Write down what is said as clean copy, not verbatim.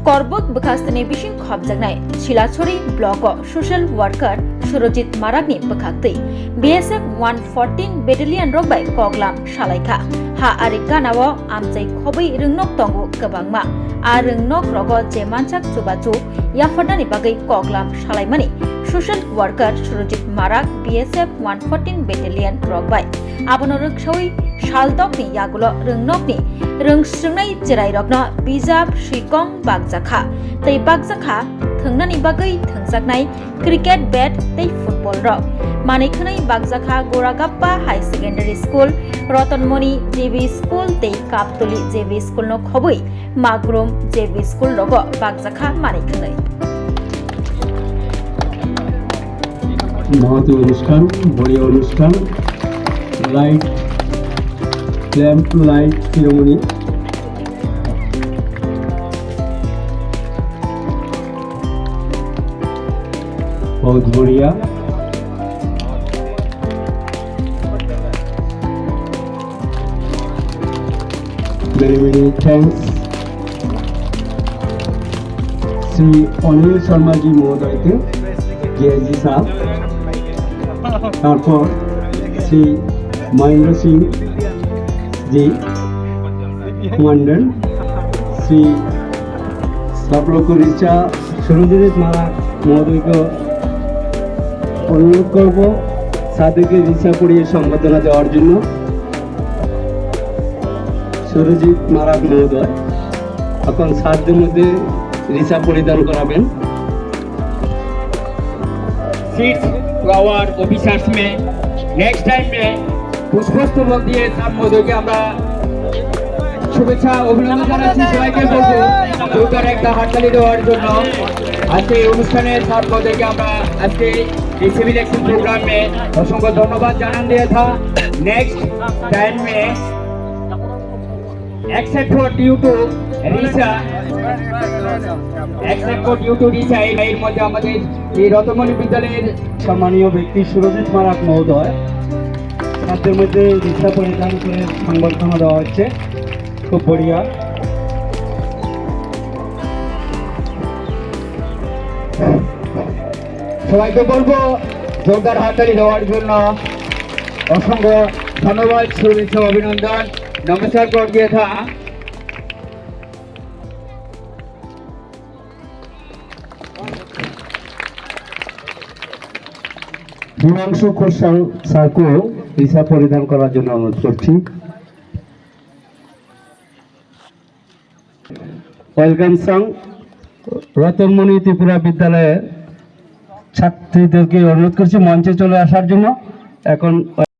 Korbut bekhastani bising khobjaknai Chilachori block social worker Surojit Marakni bekhakti BSF 114 battalion rokbai koglam shalaikha ha arikanawo amjai khobai rungnok tongo kabangma a rungnok rogo je manchak chubachu yafatani bagai koglam shalaimani social worker Surojit Marak BSF 114 battalion rokbai abono rukshoi shaldokni yagulo rungnokni rungsrungnai chirairokno bijab shikong bagjakha tei bagjakha thungnani bagai thungjaknai cricket bat tei football rok manikhnai bagjakha Goragappa High Secondary School Ratanmoni JV School tei Kaptoli JV School no khobui Magrum JV School rogo bagjakha manikhnai মহৎ অনুষ্ঠান বড় অনুষ্ঠান light lamp light ceremony बहुत बढ़िया many thanks Shri Anil Sharma ji महोदय के जय साहब তারপর শ্রী মহেন্দ্র সিং জি কমান্ডেন্ট শ্রী সাবলক রিচা সুরজিৎ মারাক মহোদয়কে অনুরোধ করব সাদেকে রিচা পড়িয়ে সম্বর্ধনা দেওয়ার জন্য সুরজিৎ মারাক মহোদয় এখন সাদের মধ্যে রিচা পরিধান করাবেন our officers में next time में पुष्पस्तबक दिए साहब महोदय के আমরা শুভেচ্ছা অভিনন্দন জানাচ্ছি সবাইকে বলবো দুটার একটা হাততালি দেওয়ার জন্য আজকে এই অনুষ্ঠানে সাহেব মহোদয়কে আমরা আজকে এই সিভিল एक्शन प्रोग्राम में असंख्य धन्यवाद জানান दिया था नेक्स्ट टाइम में except for due to Risa except for due to Risa এর মধ্যে আমাদের এই রতনমণি বিদ্যালয়ের সম্মানীয় ব্যক্তি সুরজিৎ মারাক মহোদয় ছাত্রের মধ্যে রিক্সা পরিধান করে সংবর্ধনা দেওয়া হচ্ছে খুব বড়িয়া সবাইকে বলবো জোরদার হাততালি দেওয়ার জন্য অসংখ্য ধন্যবাদ শুভেচ্ছা অভিনন্দন নমস্কার कर दिया था হিমাংশু ঘোষ স্যারকে রিক্সা পরিধান করার জন্য অনুরোধ করছি ওয়েলকাম সং রতনমণি ত্রিপুরা বিদ্যালয়ের ছাত্রীদেরকে অনুরোধ করছি মঞ্চে চলে আসার জন্য এখন